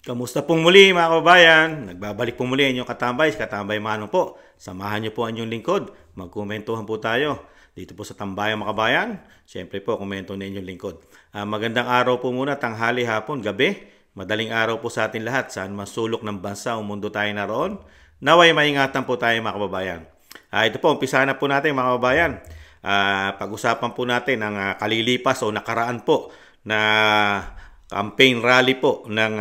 Kamusta pong muli mga kababayan? Nagbabalik po muli inyong katambay Manong po. Samahan niyo po ang inyong lingkod. Magkomentuhan po tayo dito po sa Tambayang mga kababayan. Siyempre po, komento na inyong lingkod. Magandang araw po muna, tanghali, hapon, gabi. Madaling araw po sa atin lahat. Saan man sulok ng bansa o mundo tayo naroon. Naway maingatan po tayo mga kababayan. Ito po, umpisa na po natin mga kababayan. Pag-usapan po natin ang kalilipas o nakaraan po na campaign rally po ng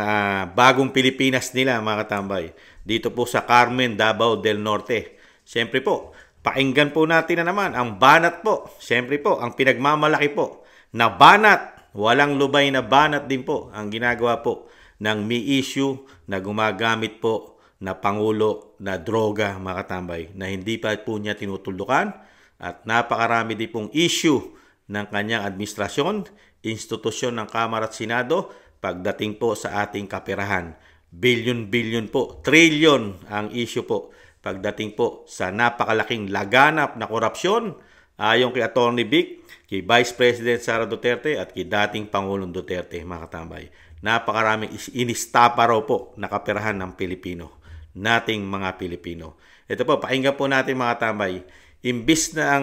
Bagong Pilipinas nila mga katambay. Dito po sa Carmen, Davao del Norte. Siyempre po, pakinggan po natin na naman ang banat po. Siyempre po, ang pinagmamalaki po na banat, walang lubay na banat din po ang ginagawa po ng may issue na gumagamit po na Pangulo na droga mga katambay na hindi pa po niya tinutulukan at napakarami din pong issue ng kanyang administrasyon, institusyon ng Kamara at Senado pagdating po sa ating kaperahan. Bilyon-bilyon po, trilyon ang issue po pagdating po sa napakalaking laganap na korupsyon ayon kay Atty. Vic, kay Vice President Sara Duterte at kay dating Pangulong Duterte mga katambay. Napakaraming inistapa raw po na kaperahan ng Pilipino, nating mga Pilipino. Ito po, pakinggan po natin mga katambay. Imbis na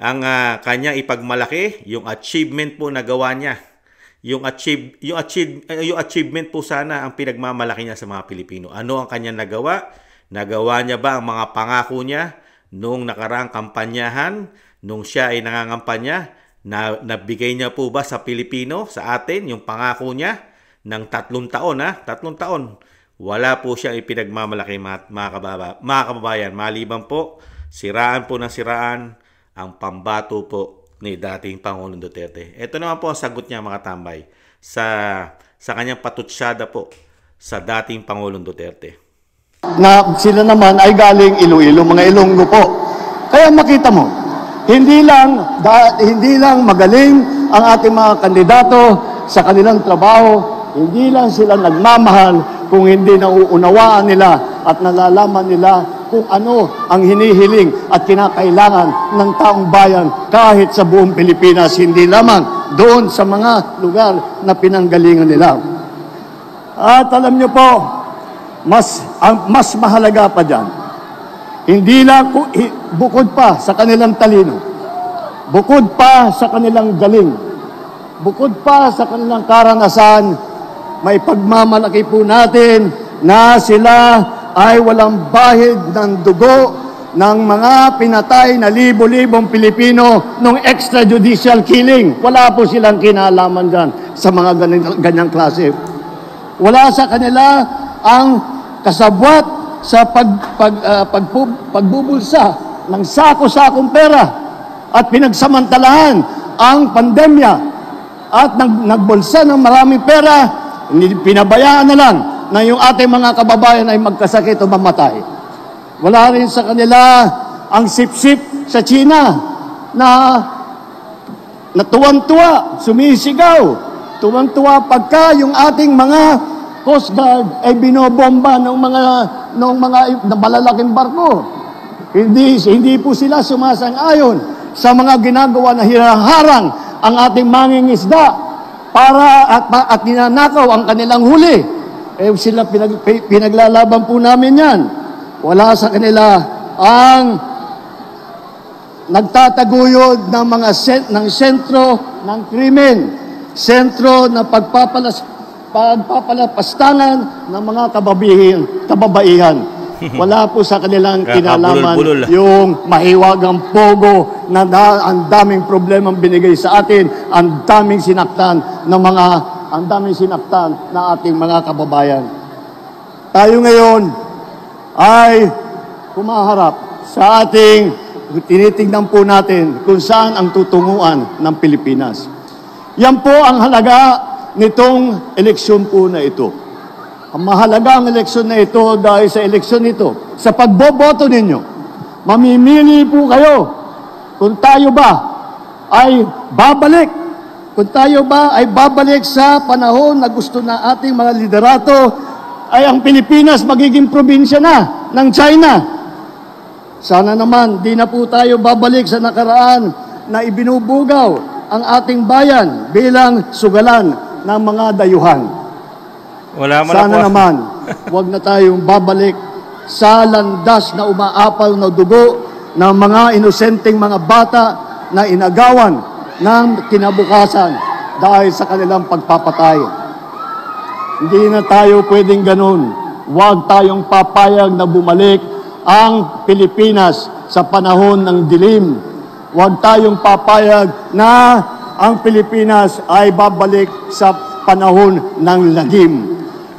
ang kanyang ipagmalaki, yung achievement po na gawa niya. Yung achievement po sana ang pinagmamalaki niya sa mga Pilipino. Ano ang kanyang nagawa? Nagawa niya ba ang mga pangako niya noong nakaraang kampanyahan, nung siya ay nangangampanya? Nabigay niya po ba sa Pilipino, sa atin, yung pangako niya ng 3 taon? 3 taon. Wala po siya ipinagmamalaki mga kababayan. Maliban po, siraan po ng siraan ang pambato po ni dating Pangulong Duterte. Ito naman po ang sagot niya mga tambay sa kanyang patutsada po sa dating Pangulong Duterte. Na sila naman ay galing Iloilo, mga Ilonggo po. Kaya makita mo, hindi lang magaling ang ating mga kandidato sa kanilang trabaho, hindi lang sila nagmamahal kung hindi nauunawaan nila at nalalaman nila kung ano ang hinihiling at kinakailangan ng taong bayan kahit sa buong Pilipinas, hindi lamang doon sa mga lugar na pinanggalingan nila. At alam nyo po, mas mahalaga pa dyan, hindi lang bukod pa sa kanilang talino, bukod pa sa kanilang galing, bukod pa sa kanilang karanasan, may pagmamalaki po natin na sila ay walang bahid ng dugo ng mga pinatay na libo-libong Pilipino nung extrajudicial killing. Wala po silang kinalaman dyan sa mga ganyang klase. Wala sa kanila ang kasabwat sa pagbubulsa ng sako-sakong pera at pinagsamantalahan ang pandemya at nagbulsa ng maraming pera, pinabayaan na lang na yung ating mga kababayan ay magkasakit o mamatay. Wala rin sa kanila ang sip-sip sa China na tuwang-tuwa, sumisigaw, tuwang-tuwa pagka yung ating mga Coast Guard ay binobomba ng mga malalaking barko. Hindi po sila sumasang-ayon sa mga ginagawa na hinaharang ang ating mangingisda para at ninanakaw ang kanilang huli. Sila pinaglalaban po namin yan. Wala sa kanila ang nagtataguyod ng mga ng sentro ng krimen, sentro na pagpapalapastangan ng mga kababaihan. Wala po sa kanilang kinalaman yung mahiwagang pogo na ang daming problemang binigay sa atin, ang daming sinaktan na ating mga kababayan. Tayo ngayon ay humaharap sa ating tinitingnan po natin kung saan ang tutunguan ng Pilipinas. Yan po ang halaga nitong eleksyon po na ito. Ang mahalaga ang eleksyon na ito dahil sa eleksyon ito, sa pagboboto ninyo, mamimili po kayo kung tayo ba ay babalik. Kung tayo ba ay babalik sa panahon na gusto na ating mga liderato, ay ang Pilipinas magiging probinsya na ng China. Sana naman, di na po tayo babalik sa nakaraan na ibinubugaw ang ating bayan bilang sugalan ng mga dayuhan. Wala man Sana ako. naman, wag na tayong babalik sa landas na umaapaw na dugo ng mga inosenteng mga bata na inagawan ng kinabukasan dahil sa kanilang pagpapatay. Hindi na tayo pwedeng ganun. Huwag tayong papayag na bumalik ang Pilipinas sa panahon ng dilim. Huwag tayong papayag na ang Pilipinas ay babalik sa panahon ng lagim.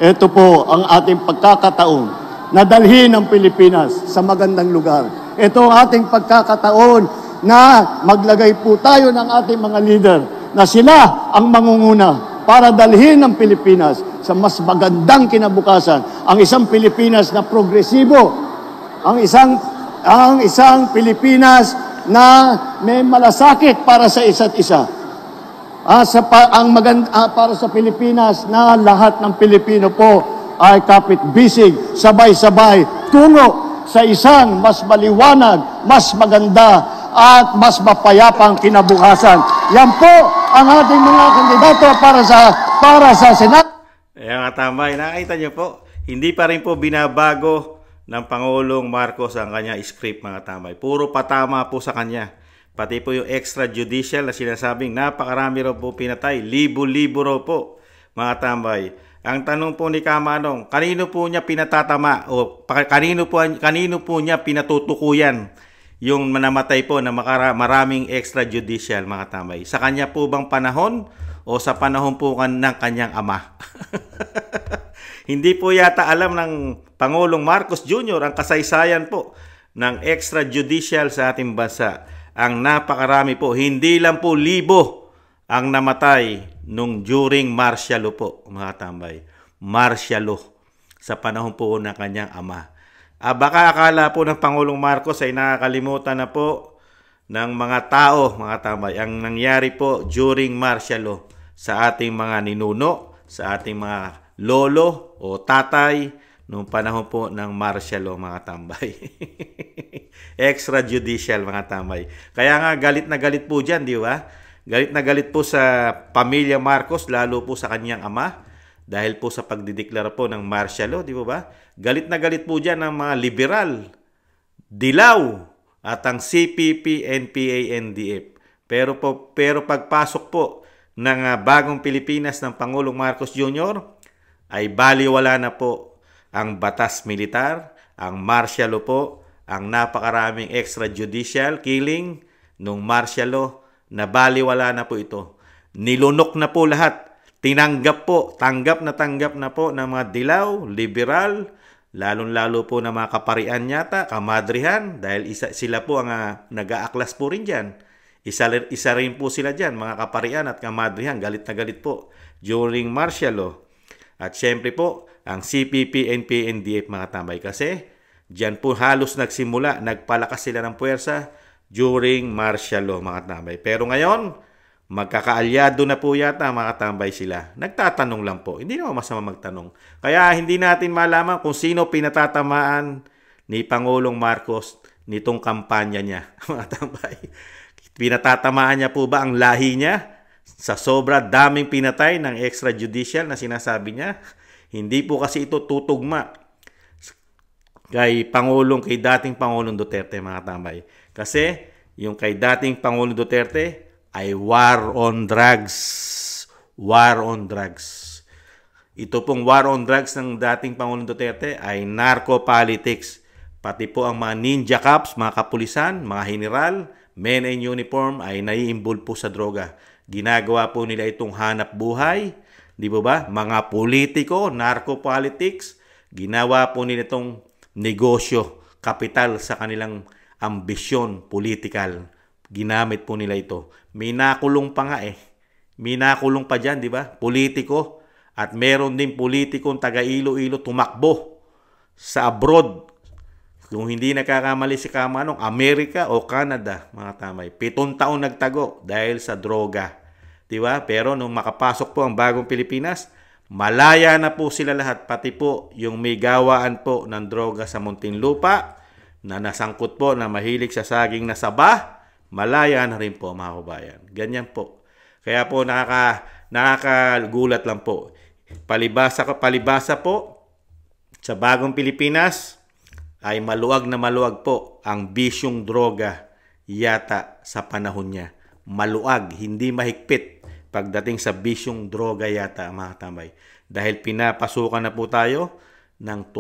Ito po ang ating pagkakataon na dalhin ang Pilipinas sa magandang lugar. Ito ang ating pagkakataon na maglagay po tayo ng ating mga leader na sila ang mangunguna para dalhin ang Pilipinas sa mas magandang kinabukasan. Ang isang Pilipinas na progresibo, ang isang Pilipinas na may malasakit para sa isa't isa. Para sa Pilipinas na lahat ng Pilipino po ay kapit-bisig, sabay-sabay, tungo sa isang mas maliwanag, mas maganda, at mas mapayapang kinabukasan. Yan po ang ating mga kandidato para sa Senado. Ayan nga tambay, nakita niyo po, hindi pa rin po binabago ng Pangulong Marcos ang kanya script mga tambay. Puro patama po sa kanya. Pati po yung extrajudicial na sinasabing napakarami raw po pinatay, libo-libo raw po mga tambay. Ang tanong po ni Kamanong, kanino po niya pinatatama o kanino po niya pinatutukuyan yung namatay po na maraming extrajudicial mga tambay? Sa kanya po bang panahon o sa panahon po ng kanyang ama? Hindi po yata alam ng Pangulong Marcos Jr. ang kasaysayan po ng extrajudicial sa ating bansa. Ang napakarami po, hindi lang po libo ang namatay during martial law po, mga tambay. Martial law sa panahon po ng kanyang ama. Baka akala po ng Pangulong Marcos ay nakakalimutan na po ng mga tao, mga tambay, ang nangyari po during martial law sa ating mga ninuno, sa ating mga lolo o tatay noong panahon po ng martial law, mga tambay. Extrajudicial, mga tambay. Kaya nga galit na galit po dyan, di ba? Galit na galit po sa pamilya Marcos, lalo po sa kanyang ama, dahil po sa pagdideklara po ng martial law, di ba? Galit na galit po dyan ng mga liberal, dilaw, at ang CPP, NPA, NDF. Pero pagpasok po ng bagong Pilipinas ng Pangulong Marcos Jr., ay baliwala na po ang batas militar, ang martial law po, ang napakaraming extrajudicial killing nung martial law, na baliwala na po ito. Nilunok na po lahat. Tinanggap po, tanggap na po ng mga dilaw, liberal, lalong-lalo po na mga kaparian yata, kamadrihan, dahil sila po ang nag-aaklas po rin dyan. Isa rin po sila dyan, mga kaparian at kamadrihan, galit na galit po during martial law. At syempre po, ang CPP, NPA, NDF, mga tambay, kasi dyan po halos nagsimula, nagpalakas sila ng puwersa during martial law, mga tambay. Pero ngayon, magkakaalyado na po yata, mga tambay, sila. Nagtatanong lang po. Hindi naman masama magtanong. Kaya hindi natin malaman kung sino pinatatamaan ni Pangulong Marcos nitong kampanya niya, mga tambay. Pinatatamaan niya po ba ang lahi niya sa sobra daming pinatay ng extrajudicial na sinasabi niya? Hindi po kasi ito tutugma kay dating Pangulong Duterte, mga tambay. Kasi yung kay dating Pangulong Duterte ay war on drugs. War on drugs. Ito pong war on drugs ng dating Pangulong Duterte ay narco-politics. Pati po ang mga ninja cops, mga kapulisan, mga general, men in uniform ay naiimbol po sa droga. Ginagawa po nila itong hanap buhay. Di ba? Mga politiko, narco-politics, ginawa po nila itong negosyo, kapital sa kanilang ambisyon, politikal. Ginamit po nila ito. May nakulong pa nga eh. May nakulong pa dyan, di ba? Politiko. At meron din politikong taga Iloilo tumakbo sa abroad. Kung hindi nakakamali si Kamanong, Amerika o Canada, mga tamay. 7 taon nagtago dahil sa droga. Di ba? Pero nung makapasok po ang bagong Pilipinas, malaya na po sila lahat. Pati po yung may gawaan po ng droga sa Muntinlupa, na nasangkot po na mahilig sa saging na saba, malaya na rin po, mga kabayan. Ganyan po. Kaya po nakakagulat lang po. Palibasa po, sa bagong Pilipinas ay maluwag na maluwag po ang bisyong droga yata sa panahon niya. Maluwag, hindi mahigpit pagdating sa bisyong droga yata, mga tambay. Dahil pinapasukan na po tayo ng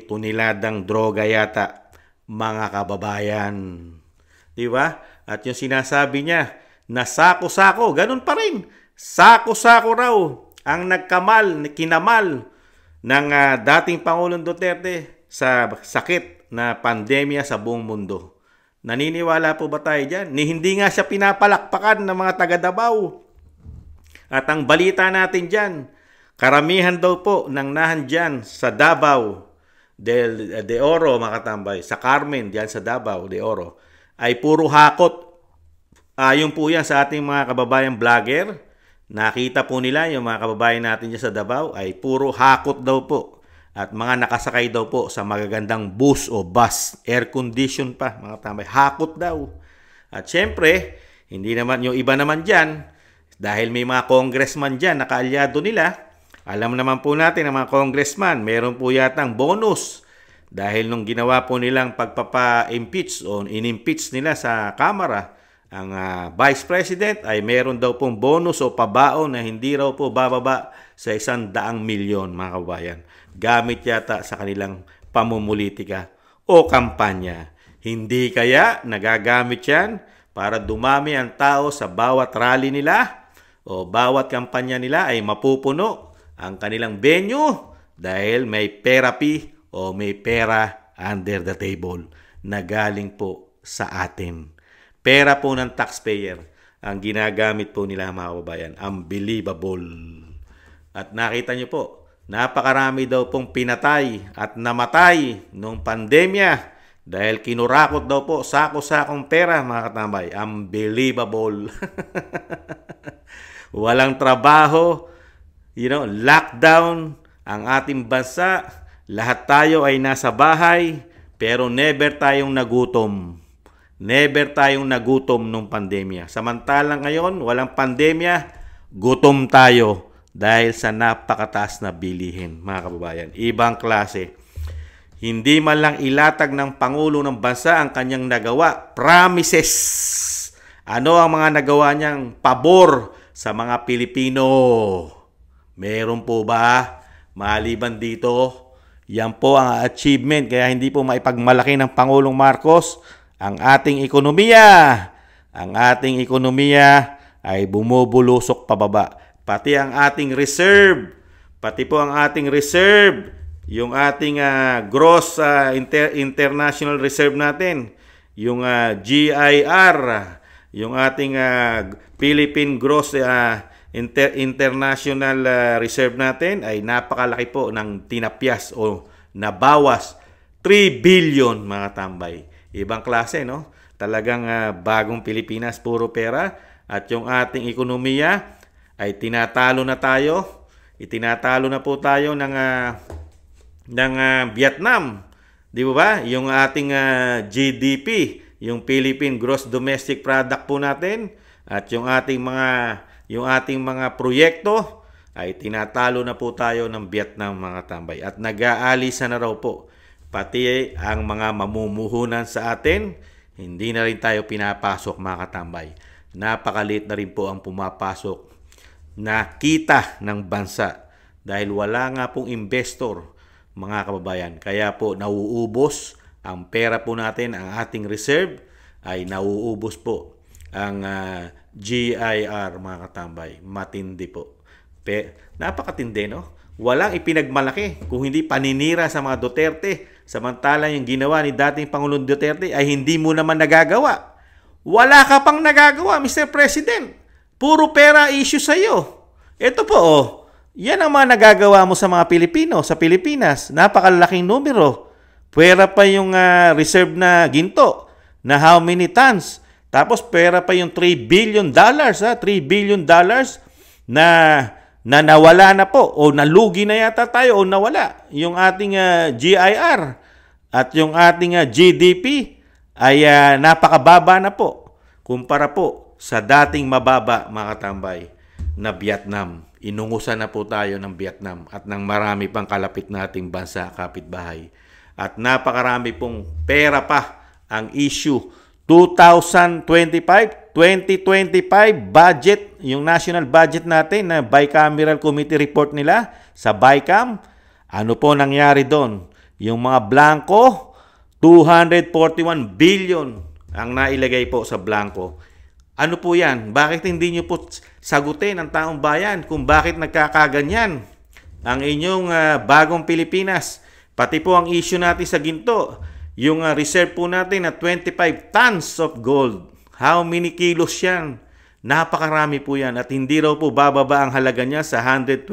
tuniladang droga yata, mga kababayan. Di ba? At yung sinasabi niya na sako-sako, ganun pa rin. Sako-sako raw ang kinamal ng dating Pangulong Duterte sa sakit na pandemya sa buong mundo. Naniniwala po ba tayo dyan? Hindi nga siya pinapalakpakan ng mga taga Davao. At ang balita natin dyan, karamihan daw po ng nahandyan sa Davao de Oro, mga katambay, sa Carmen, dyan sa Davao de Oro, ay puro hakot. Ayon po yan sa ating mga kababayang vlogger. Nakita po nila yung mga kababayan natin dyan sa Davao ay puro hakot daw po. At mga nakasakay daw po sa magagandang bus o bus. Air condition pa, mga tambay. Hakot daw. At syempre, hindi naman yung iba naman dyan, dahil may mga congressman dyan na kaalyado nila, alam naman po natin ang mga congressman, meron po yatang bonus. Dahil nung ginawa po nilang pagpapa-impeach o in-impeach nila sa Kamara, ang Vice President ay meron daw pong bonus o pabaon na hindi raw po bababa sa 100 milyon, mga kabayan. Gamit yata sa kanilang pamumulitika o kampanya. Hindi kaya nagagamit yan para dumami ang tao sa bawat rally nila o bawat kampanya nila ay mapupuno ang kanilang venue dahil may therapy o may pera under the table na galing po sa atin. Pera po ng taxpayer ang ginagamit po nila, mga kababayan. Unbelievable. At nakita nyo po, napakarami daw pong pinatay at namatay nung pandemya dahil kinurakot daw po sako-sakong pera, mga katambay. Unbelievable. Walang trabaho, lockdown ang ating bansa. Lahat tayo ay nasa bahay pero never tayong nagutom. Never tayong nagutom nung pandemya. Samantalang ngayon, walang pandemya, gutom tayo dahil sa napakataas na bilihin, mga kababayan. Ibang klase. Hindi man lang ilatag ng Pangulo ng Bansa ang kanyang nagawa. Promises. Ano ang mga nagawa niyang pabor sa mga Pilipino? Meron po ba? Maliban dito, yan po ang achievement. Kaya hindi po maipagmalaki ng Pangulong Marcos ang ating ekonomiya. Ang ating ekonomiya ay bumubulusok pababa. Pati ang ating reserve, pati po ang ating reserve, yung ating gross international reserve natin, yung GIR, yung ating Philippine gross international reserve natin ay napakalaki po ng tinapyas o nabawas 3 billion, mga tambay. Ibang klase, no? Talagang bagong Pilipinas, puro pera. At yung ating ekonomiya ay tinatalo na tayo. Itinatalo na po tayo ng Vietnam. Di ba? Yung ating GDP, yung Philippine Gross Domestic Product po natin, at yung ating mga proyekto ay tinatalo na po tayo ng Vietnam, mga tambay. At nag-aalisa na raw po pati ang mga mamumuhunan sa atin, hindi na rin tayo pinapasok, mga katambay. Napakaliit na rin po ang pumapasok na kita ng bansa dahil wala nga pong investor, mga kababayan. Kaya po nauubos ang pera po natin, ang ating reserve ay nauubos po. Ang GIR, mga katambay, matindi po. Napakatindi, no? Walang ipinagmalaki kung hindi paninira sa mga Duterte. Samantalang yung ginawa ni dating Pangulong Duterte ay hindi mo naman nagagawa. Wala ka pang nagagawa, Mr. President. Puro pera issue sa'yo. Ito po, yan ang mga nagagawa mo sa mga Pilipino, sa Pilipinas. Napakalaking numero. Pera pa yung reserve na ginto na how many tons. Tapos pera pa yung $3 billion, $3 billion na nawala na po o nalugi na yata tayo o nawala yung ating GIR at yung ating GDP ay napakababa na po kumpara po sa dating mababa, mga katambay, na Vietnam. inungusan na po tayo ng Vietnam at ng marami pang kalapit nating bansa, kapitbahay. At napakarami pong pera pa ang issue. 2025 budget, yung national budget natin na bicameral committee report nila sa BICAM, ano po nangyari doon? Yung mga blanco, 241 billion ang nailagay po sa blanco. Ano po yan? Bakit hindi nyo po sagutin ang taong bayan kung bakit nagkakaganyan ang inyong bagong Pilipinas? Pati po ang issue natin sa ginto, yung reserve po natin na 25 tons of gold. How many kilos yan? Napakarami po yan at hindi raw po bababa ang halaga niya sa 129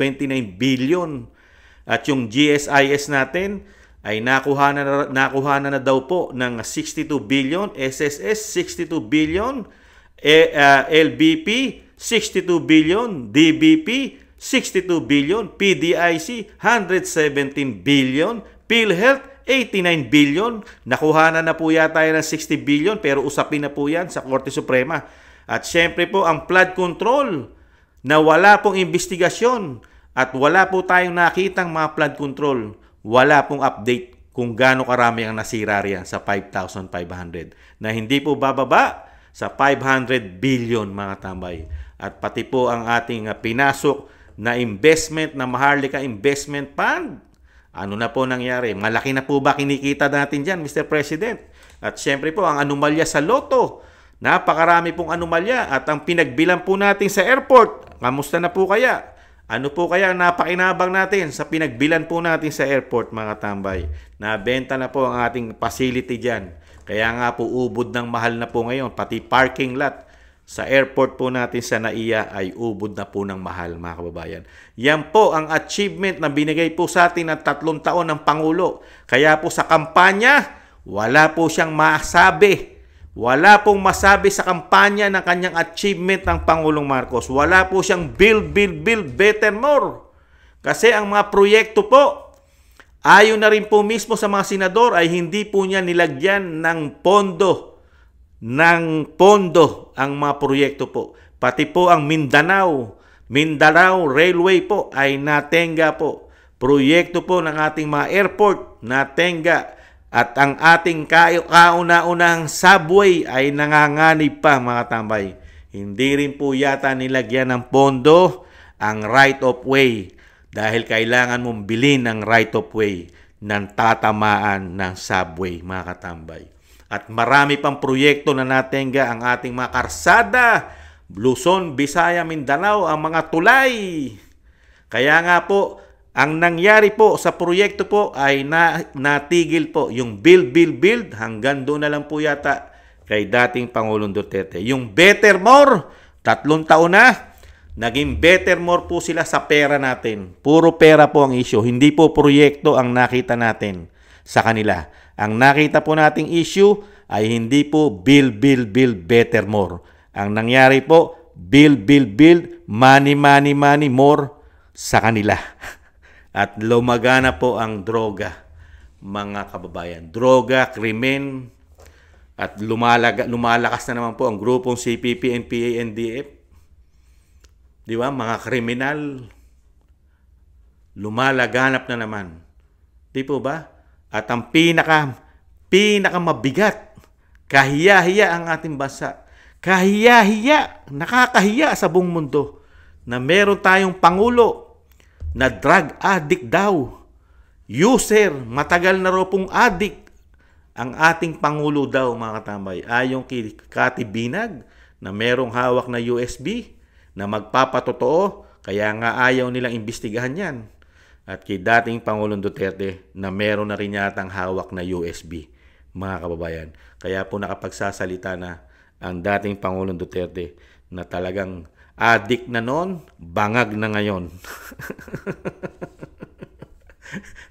billion. At yung GSIS natin ay nakuha na daw po ng 62 billion, SSS 62 billion, LBP 62 billion, DBP 62 billion, PDIC 117 billion, PhilHealth 89 billion. Nakuha na po yata yan ng 60 billion pero usapin na po yan sa Korte Suprema. At syempre po ang flood control na wala pong investigasyon at wala po tayong nakitang mga flood control. Wala pong update kung gaano karami ang nasira riyan sa 5,500 na hindi po bababa sa 500 billion mga tambay. At pati po ang ating pinasok na investment na Maharlika Investment Fund. Ano na po nangyari? Malaki na po ba kinikita natin dyan, Mr. President? At syempre po, ang anomalya sa loto. Napakarami pong anomalya. At ang pinagbilang po natin sa airport, kamusta na po kaya? Ano po kaya ang napakinabang natin sa pinagbilan po natin sa airport, mga tambay? Nabenta na po ang ating facility dyan. Kaya nga po, ubod ng mahal na po ngayon. Pati parking lot sa airport po natin sa NAIA ay ubod na po ng mahal, mga kababayan. Yan po ang achievement na binigay po sa atin ng 3 taon ng Pangulo. Kaya po sa kampanya, wala po siyang masabi. Wala pong masabi sa kampanya ng kanyang achievement ng Pangulong Marcos. Wala po siyang build better more. Kasi ang mga proyekto po, ayon na rin po mismo sa mga senador ay hindi po niya nilagyan ng pondo ang mga proyekto po. Pati po ang Mindanao Railway po ay natenga po. Proyekto po ng ating mga airport natenga. At ang ating kauna-unahang subway ay nanganganib pa, mga tambay. Hindi rin po yata nilagyan ng pondo ang right of way dahil kailangan mong bilhin ng right of way ng tatamaan ng subway, mga katambay. At marami pang proyekto na natenga ang ating mga karsada, Luzon, Visaya, Mindanao, ang mga tulay. Kaya nga po, ang nangyari po sa proyekto po ay natigil po yung build. Hanggang doon na lang po yata kay dating Pangulong Duterte. Yung better more, 3 taon na, naging better more po sila sa pera natin. Puro pera po ang issue. Hindi po proyekto ang nakita natin sa kanila. Ang nakita po nating issue ay hindi po build better more. Ang nangyari po, build, money more sa kanila. At lumagana po ang droga, mga kababayan. Droga, krimen, at lumalakas na naman po ang grupong CPP, NPA, NDF. Di ba? Mga kriminal, lumalaganap na naman. Di po ba? At ang pinakamabigat, kahiya-hiya ang ating bansa. Kahiya-hiya, nakakahiya sa buong mundo na meron tayong Pangulo na drug addict daw. User, matagal na raw pong addict ang ating Pangulo daw, mga katambay. Ayon kay Cathy Binag na merong hawak na USB na magpapatotoo, kaya nga ayaw nilang imbestigahan yan. At kay dating Pangulong Duterte na meron na rin yatang hawak na USB, mga kababayan. Kaya po nakapagsasalita na ang dating Pangulong Duterte na talagang addict na noon, bangag na ngayon.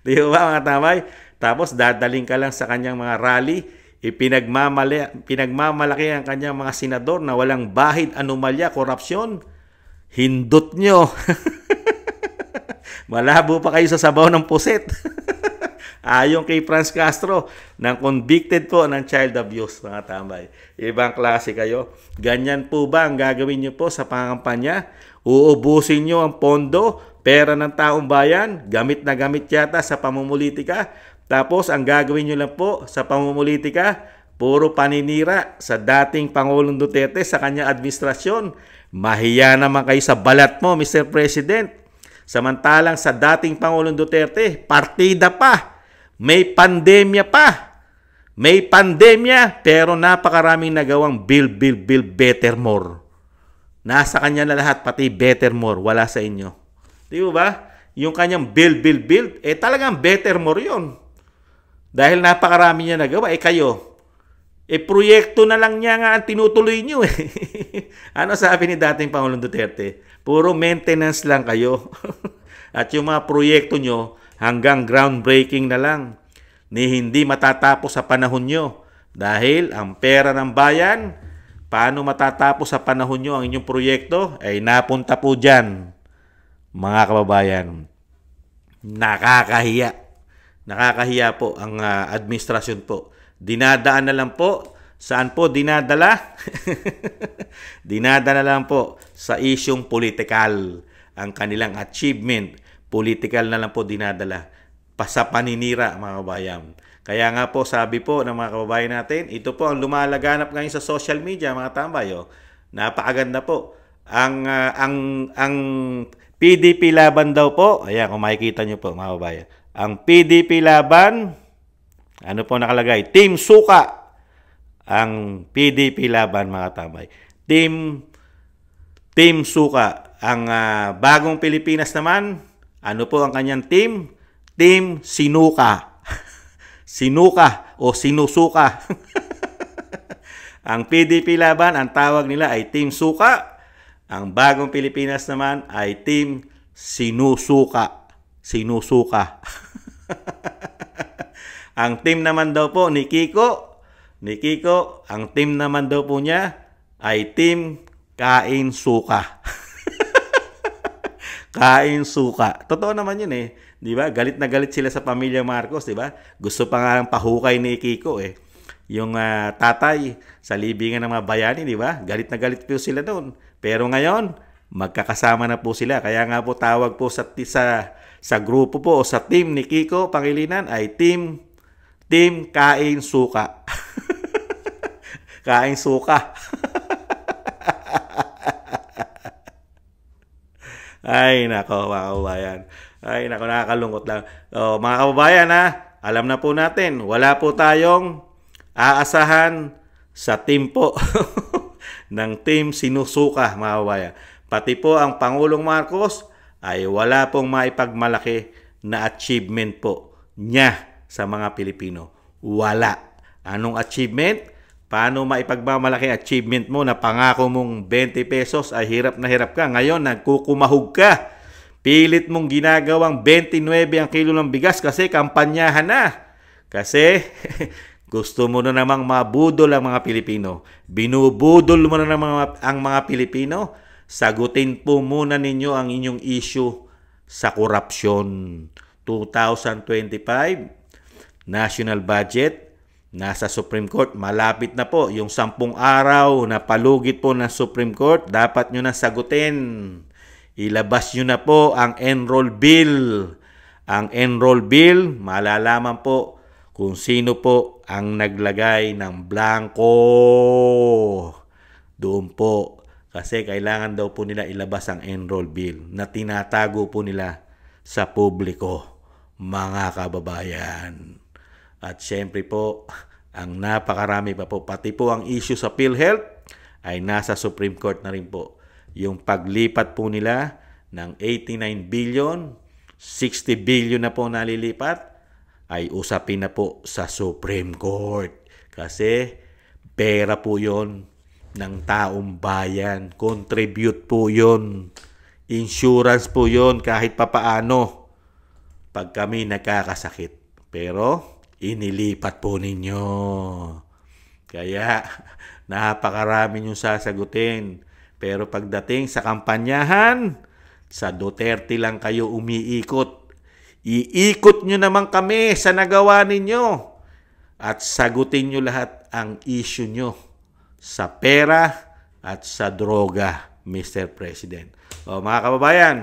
Di ba, mga tamay? Tapos dadaling ka lang sa kanyang mga rally, pinagmamalaki ang kanyang mga senador na walang bahid, anomalya, korupsyon. Hindot nyo. Malabo pa kayo sa sabaw ng puset. Ayon kay Franz Castro, ng convicted po ng child abuse, mga tambay. Ibang klase kayo. Ganyan po ba ang gagawin nyo po sa pangampanya? Uubusin nyo ang pondo, pera ng taong bayan, gamit na gamit yata sa pamumulitika. Tapos ang gagawin nyo lang po sa pamumulitika, puro paninira sa dating Pangulong Duterte sa kanyang administrasyon. Mahiya naman kayo sa balat mo, Mr. President. Samantalang sa dating Pangulong Duterte, partida pa, may pandemya pa. May pandemya, pero napakaraming nagawang build, better, more. Nasa kanya na lahat, pati better, more. Wala sa inyo. Di ba? Yung kanyang build, talagang better, more yun. Dahil napakarami niya nagawa, kayo, proyekto na lang niya nga ang tinutuloy niyo Ano sabi ni dating Pangulong Duterte? Puro maintenance lang kayo. At yung mga proyekto nyo, hanggang groundbreaking na lang. Ni hindi matatapos sa panahon nyo. Dahil ang pera ng bayan, paano matatapos sa panahon nyo ang inyong proyekto? Ay napunta po dyan, mga kababayan. Nakakahiya. Nakakahiya po ang administrasyon po. Dinadaan na lang po. Saan po dinadala? Dinadala lang po sa isyong politikal. Ang kanilang achievement, political na lang po dinadala. Sa paninira, mga kababayan. Kaya nga po, sabi po ng mga kababayan natin, ito po ang lumalaganap ngayon sa social media, mga tambay. Napakaganda po. Ang PDP laban daw po, ayan, kung makikita nyo po, mga kababayan. Ang PDP laban, ano po nakalagay? Team Suka. Ang PDP laban, mga tambay. Team Suka. Ang Bagong Pilipinas naman, ano po ang kanyang team? Team Sinuka. Sinuka o Sinusuka. Ang PDP laban, ang tawag nila ay Team Suka. Ang Bagong Pilipinas naman ay Team Sinusuka. Sinusuka. Ang team naman daw po ni Kiko, ang team naman daw po niya ay Team Kain Suka. Kain Suka. Totoo naman yun 'Di ba? Galit na galit sila sa pamilya Marcos, 'di ba? Gusto pa nga ng pahukay ni Kiko Yung tatay sa libingan ng mga bayani, 'di ba? Galit na galit po sila doon. Pero ngayon, magkakasama na po sila. Kaya nga po tawag po sa grupo po o sa team ni Kiko Pangilinan ay Team Kain Suka. Kain Suka. Ay, nako, mga kababayan. Ay, nako, nakakalungkot lang. Mga kababayan, alam na po natin, wala po tayong aasahan sa team po ng Team Sinusuka, mga kababayan. Pati po ang Pangulong Marcos ay wala pong maipagmalaki na achievement po niya sa mga Pilipino. Wala. Anong achievement? Paano maipagmamalaki achievement mo na pangako mong 20 pesos ay hirap na hirap ka? Ngayon, nagkukumahog ka. Pilit mong ginagawang 29 ang kilo ng bigas kasi kampanyahan na. Kasi gusto mo na namang mabudol ang mga Pilipino. Binubudol mo na naman ang mga Pilipino. Sagutin po muna ninyo ang inyong issue sa korupsyon. 2025, national budget, nasa Supreme Court, malapit na po. Yung 10 araw na palugit po ng Supreme Court, dapat nyo na sagutin. Ilabas nyo na po ang enroll bill. Ang enroll bill, malalaman po kung sino po ang naglagay ng blanco. Doon po. Kasi kailangan daw po nila ilabas ang enroll bill na tinatago po nila sa publiko, mga kababayan. At syempre po, ang napakarami pa po, pati po ang issue sa PhilHealth ay nasa Supreme Court na rin po. Yung paglipat po nila ng 89 billion, 60 billion na po nalilipat, ay usapin na po sa Supreme Court. Kasi pera po yon ng taong bayan. Contribute po yon. Insurance po yon kahit papaano pag kami nagkakasakit. Pero inilipat po ninyo. Kaya napakarami yung sasagutin. Pero pagdating sa kampanyahan, sa Duterte lang kayo umiikot. Iikot nyo naman kami sa nagawa ninyo. At sagutin nyo lahat ang issue nyo sa pera at sa droga, Mr. President. O mga kababayan,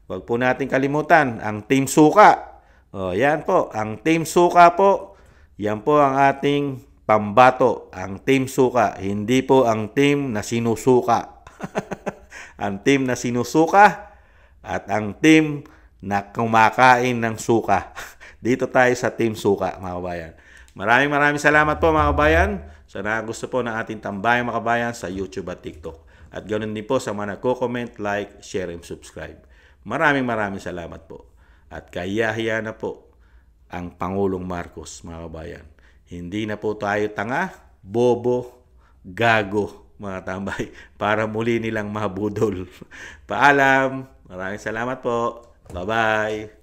huwag po natin kalimutan ang Team Suka. O yan po, ang Team Suka po, yan po ang ating pambato, ang Team Suka, hindi po ang team na sinusuka. Ang team na sinusuka at ang team na kumakain ng suka. Dito tayo sa Team Suka, mga kabayan. Maraming salamat po, mga kabayan, sa gusto po ng ating tambayang mga kabayan sa YouTube at TikTok. At ganoon din po sa mga nagko-comment, like, share, and subscribe. Maraming salamat po. At kahiya-hiya na po ang Pangulong Marcos, mga kabayan. Hindi na po tayo tanga, bobo, gago, mga tambay, para muli nilang mabudol. Paalam. Maraming salamat po. Bye-bye.